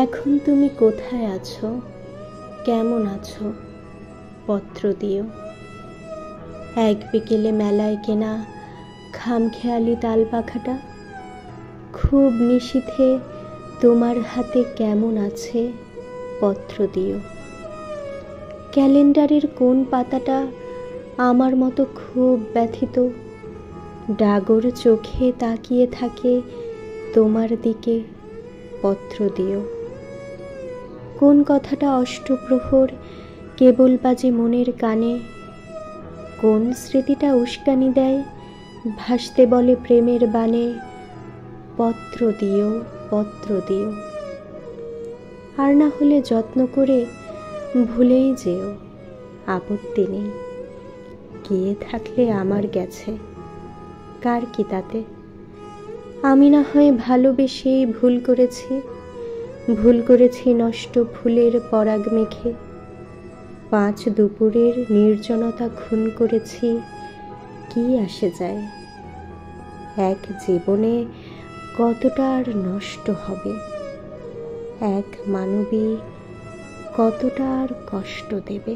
এখন তুমি কোথায় আছো, কেমন আছো, পত্র দিও। এক বিকেলে মেলায় কেনা খামখেয়ালি তাল পাখাটা খুব নিশীথে তোমার হাতে কেমন আছে, পত্র দিও। ক্যালেন্ডারের কোন পাতাটা আমার মতো খুব ব্যথিত, ডাগর চোখে তাকিয়ে থাকে তোমার দিকে, পত্র দিও। কোন কথাটা অষ্টপ্রহর কেবল বাজে মনের কানে, কোন স্মৃতিটা উস্কানি দেয় ভাসতে বলে প্রেমের বাণে, পত্র দিও, পত্র দিও। আর না হলে যত্ন করে ভুলেই যেও, আপত্তি নেই। গিয়ে থাকলে আমার গেছে, কার কি তাতে। আমি না হয় ভালোবেসেই ভুল করেছি নষ্ট ফুলের পরাগ মেখে। 5 দুপুরের নির্জনতা খুন করেছি, কি আসে যায়। এক জীবনে কতটা আর নষ্ট হবে, এক মানবী কতটা আর কষ্ট দেবে।